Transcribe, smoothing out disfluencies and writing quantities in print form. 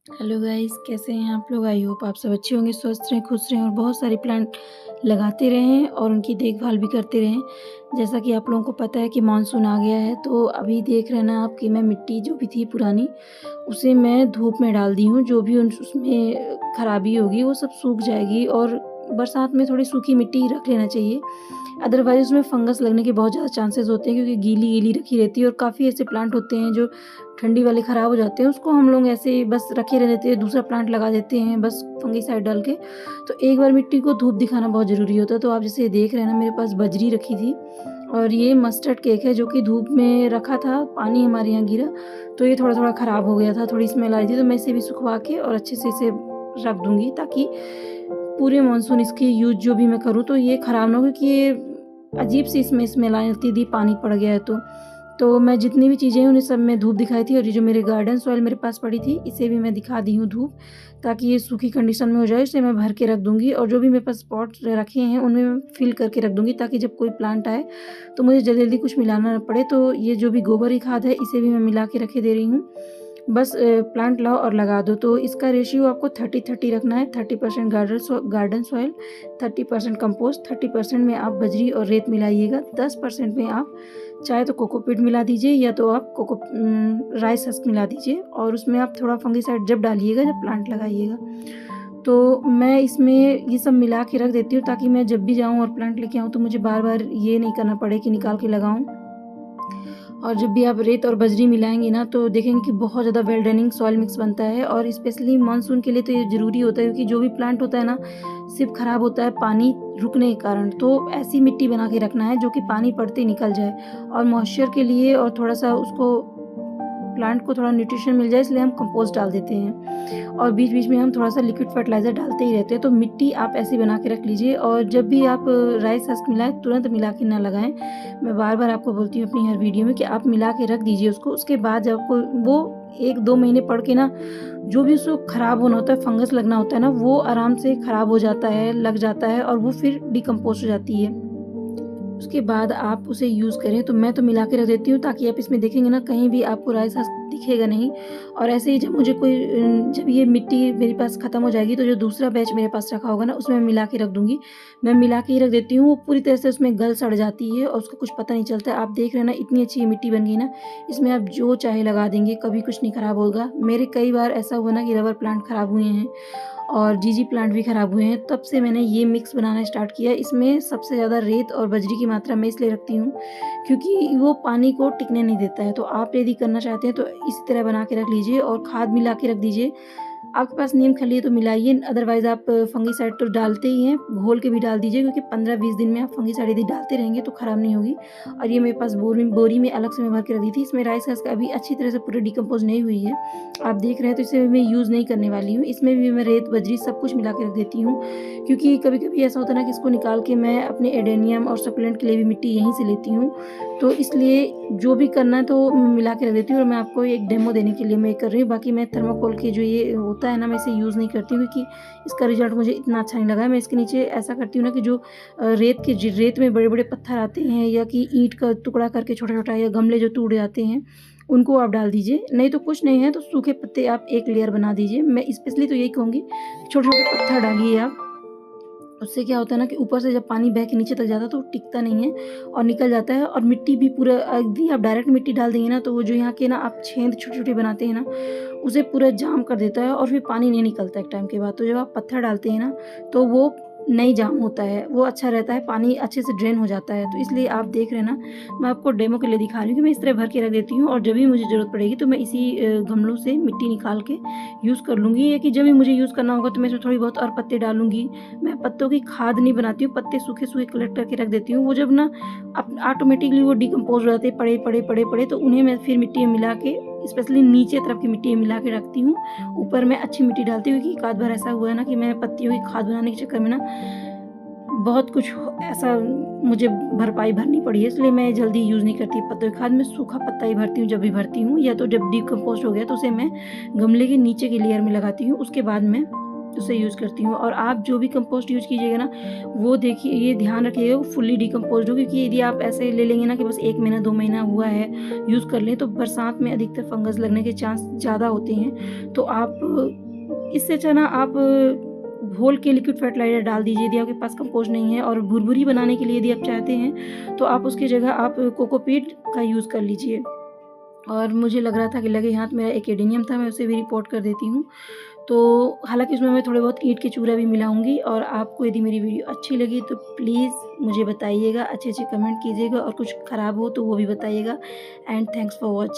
Hello guys, कैसे हैं आप लोग? आई होप आप सब अच्छे होंगे, स्वस्थ रहें, खुश रहें और बहुत सारे प्लांट लगाते रहें और उनकी देखभाल भी करते रहें। जैसा कि आप लोगों को पता है कि मानसून आ गया है, तो अभी देख रहे हैं ना आप कि मैं मिट्टी जो भी थी पुरानी, उसे मैं धूप में डाल दी हूँ। जो भी उसमें खराबी होगी वो सब सूख जाएगी और बरसात में थोड़ी सूखी मिट्टी रख लेना चाहिए। अदरवाइज़ उसमें फंगस लगने के बहुत ज़्यादा चांसेस होते हैं, क्योंकि गीली-गीली रखी रहती है और काफ़ी ऐसे प्लांट होते हैं जो ठंडी वाले ख़राब हो जाते हैं। उसको हम लोग ऐसे ही बस रखे रह देते हैं, दूसरा प्लांट लगा देते हैं बस फंगिसाइड डाल के। तो एक बार मिट्टी को धूप दिखाना बहुत ज़रूरी होता है। तो आप जैसे देख रहे हैं ना, मेरे पास बजरी रखी थी और ये मस्टर्ड केक है जो कि धूप में रखा था, पानी हमारे यहाँ गिरा तो ये थोड़ा-थोड़ा ख़राब हो गया था, थोड़ी स्मेल आ रही थी। तो मैं इसे भी सुखवा के और अच्छे से इसे रख दूँगी, ताकि पूरे मानसून इसकी यूज़ जो भी मैं करूँ तो ये ख़राब ना हो, क्योंकि ये अजीब-सी इसमें स्मेल आने लगती थी, पानी पड़ गया है तो। तो मैं जितनी भी चीज़ें हैं उन्हें सब में धूप दिखाई थी, और ये जो मेरे गार्डन सॉइल मेरे पास पड़ी थी इसे भी मैं दिखा दी हूँ धूप, ताकि ये सूखी कंडीशन में हो जाए। इसे मैं भर के रख दूँगी और जो भी मेरे पास पॉट रखे हैं उनमें मैं फिल करके रख दूँगी, ताकि जब कोई प्लांट आए तो मुझे जल्दी-जल्दी कुछ मिलाना ना पड़े। तो ये जो भी गोबर की खाद है इसे भी मैं मिला के रखे दे रही हूँ। बस प्लांट लाओ और लगा दो। तो इसका रेशियो आपको 30-30 रखना है। 30% गार्डन सॉइल, 30% कंपोस्ट, 30% में आप बजरी और रेत मिलाइएगा, 10% में आप चाहे तो कोकोपीट मिला दीजिए या तो आप राइस हस्क मिला दीजिए, और उसमें आप थोड़ा फंगिसाइड जब डालिएगा जब प्लांट लगाइएगा। तो मैं इसमें ये सब मिला के रख देती हूँ, ताकि मैं जब भी जाऊँ और प्लांट लेके आऊँ तो मुझे बार-बार ये नहीं करना पड़े कि निकाल के लगाऊँ। और जब भी आप रेत और बजरी मिलाएँगे ना, तो देखेंगे कि बहुत ज़्यादा वेल ड्रेनिंग सॉइल मिक्स बनता है, और स्पेशली मानसून के लिए तो ये ज़रूरी होता है, क्योंकि जो भी प्लांट होता है ना, सिर्फ़ ख़राब होता है पानी रुकने के कारण। तो ऐसी मिट्टी बना के रखना है जो कि पानी पड़ते ही निकल जाए, और मॉइस्चर के लिए और थोड़ा-सा उसको प्लांट को थोड़ा न्यूट्रिशन मिल जाए, इसलिए हम कंपोस्ट डाल देते हैं, और बीच-बीच में हम थोड़ा-सा लिक्विड फर्टिलाइज़र डालते ही रहते हैं। तो मिट्टी आप ऐसी बना के रख लीजिए, और जब भी आप राइस हस्क मिलाएँ तुरंत मिला के ना लगाएँ। मैं बार-बार आपको बोलती हूँ अपनी हर वीडियो में कि आप मिला के रख दीजिए उसको। उसके बाद जब आपको वो 1-2 महीने पड़ के ना, जो भी उसको खराब होना होता है, फंगस लगना होता है ना, वो आराम से खराब हो जाता है, लग जाता है, और वो फिर डिकम्पोज़ हो जाती है। उसके बाद आप उसे यूज़ करें। तो मैं तो मिला के रख देती हूँ, ताकि आप इसमें देखेंगे ना, कहीं भी आपको राइस हस्क दिखेगा नहीं। और ऐसे ही जब मुझे जब ये मिट्टी मेरे पास ख़त्म हो जाएगी, तो जो दूसरा बैच मेरे पास रखा होगा ना, उसमें मैं मिला के रख दूँगी। मैं मिला के ही रख देती हूँ, वो पूरी तरह से उसमें गल-सड़ जाती है और उसको कुछ पता नहीं चलता है। आप देख रहे हैं ना, इतनी अच्छी ये मिट्टी बन गई ना, इसमें आप जो चाहे लगा देंगे, कभी कुछ नहीं ख़राब होगा। मेरे कई बार ऐसा हुआ ना कि रबर प्लांट ख़राब हुए हैं और जीजी प्लांट भी ख़राब हुए हैं, तब से मैंने ये मिक्स बनाना स्टार्ट किया। इसमें सबसे ज़्यादा रेत और बजरी की मात्रा मैं इसलिए रखती हूँ, क्योंकि वो पानी को टिकने नहीं देता है। तो आप यदि करना चाहते हैं तो इसी तरह बना के रख लीजिए और खाद मिला के रख दीजिए। आपके पास नीम खली है तो मिलाइए, अदरवाइज़ आप फंगिसाइड तो डालते ही हैं, घोल के भी डाल दीजिए, क्योंकि 15-20 दिन में आप फंगिसाइड यदि डालते रहेंगे तो ख़राब नहीं होगी। और ये मेरे पास बोरी में अलग से मैं भर के रख दी थी। इसमें राइस हस्क अभी अच्छी तरह से पूरी डिकम्पोज़ नहीं हुई है। आप देख रहे हैं, तो इसे मैं यूज़ नहीं करने वाली हूँ। इसमें भी मैं रेत, बजरी सब कुछ मिला के रख देती हूँ, क्योंकि कभी-कभी ऐसा होता है ना कि इसको निकाल के मैं अपने एडेनियम और सकुलेंट के लिए भी मिट्टी यहीं से लेती हूँ। तो इसलिए जो भी करना है तो मैं मिला के रख देती हूँ, और मैं आपको एक डेमो देने के लिए मैं ये कर रही हूँ। बाकी मैं थर्माकोल के जो ये होता है ना, मैं इसे यूज़ नहीं करती हूँ, क्योंकि इसका रिज़ल्ट मुझे इतना अच्छा नहीं लगा है। मैं इसके नीचे ऐसा करती हूँ ना कि जो रेत में बड़े-बड़े पत्थर आते हैं, या कि ईंट का टुकड़ा करके छोटा-छोटा, या गमले जो टूट जाते हैं, उनको आप डाल दीजिए। नहीं तो कुछ नहीं है तो सूखे पत्ते आप एक लेयर बना दीजिए। मैं स्पेशली तो यही कहूँगी, छोटे-छोटे पत्थर डालिए आप। उससे क्या होता है ना कि ऊपर से जब पानी बह के नीचे तक जाता है तो वो टिकता नहीं है और निकल जाता है, और मिट्टी भी पूरा यदि आप डायरेक्ट मिट्टी डाल देंगे ना, तो वो जो यहाँ के ना आप छेद छोटे-छोटे बनाते हैं ना, उसे पूरा जाम कर देता है, और फिर पानी नहीं निकलता एक टाइम के बाद। तो जब आप पत्थर डालते हैं ना, तो वो नहीं जाम होता है, वो अच्छा रहता है, पानी अच्छे से ड्रेन हो जाता है। तो इसलिए आप देख रहे हैं ना, मैं आपको डेमो के लिए दिखा रही हूँ कि मैं इस तरह भर के रख देती हूँ, और जब भी मुझे ज़रूरत पड़ेगी तो मैं इसी गमलों से मिट्टी निकाल के यूज़ कर लूँगी, या कि जब भी मुझे यूज़ करना होगा तो मैं इसमें थोड़ी बहुत और पत्ते डालूँगी। मैं पत्तों की खाद नहीं बनाती हूँ, पत्ते सूखे-सूखे कलेक्ट करके रख देती हूँ। वो जब ना ऑटोमेटिकली वो डिकम्पोज़ हो जाते हैं, पड़े-पड़े, तो उन्हें मैं फिर मिट्टी में मिला के, स्पेशली नीचे तरफ की मिट्टी में मिला के रखती हूँ। ऊपर मैं अच्छी मिट्टी डालती हूँ, क्योंकि एक आध बार ऐसा हुआ है ना कि मैं पत्तियों की खाद बनाने के चक्कर में ना, बहुत कुछ ऐसा मुझे भरपाई भरनी पड़ी है, इसलिए मैं जल्दी यूज़ नहीं करती पत्तों की खाद। मैं सूखा पत्ता ही भरती हूँ जब भी भरती हूँ, या तो जब डिकम्पोज़ हो गया तो उसे मैं गमले के नीचे की लेयर में लगाती हूँ। उसके बाद मैं उसे यूज़ करती हूँ। और आप जो भी कंपोस्ट यूज़ कीजिएगा ना, वो देखिए, ये ध्यान रखिएगा वो फुल्ली डिकम्पोज़्ड हो, क्योंकि यदि आप ऐसे ले लेंगे ना कि बस 1 महीना 2 महीना हुआ है, यूज़ कर लें, तो बरसात में अधिकतर फंगस लगने के चांस ज़्यादा होते हैं। तो आप इससे अच्छा ना आप घोल के लिक्विड फर्टिलाइज़र डाल दीजिए, यदि आपके पास कंपोस्ट नहीं है। और भुरभुरी बनाने के लिए यदि आप चाहते हैं, तो आप उसकी जगह आप कोकोपीट का यूज़ कर लीजिए। और मुझे लग रहा था कि लगे हाथ मेरा एक एडेनियम था, मैं उसे भी रिपोर्ट कर देती हूँ। तो हालाँकि उसमें मैं थोड़े बहुत ईंट के चूरा भी मिलाऊँगी। और आपको यदि मेरी वीडियो अच्छी लगी तो प्लीज़ मुझे बताइएगा, अच्छे-अच्छे कमेंट कीजिएगा, और कुछ ख़राब हो तो वो भी बताइएगा। And thanks for watching.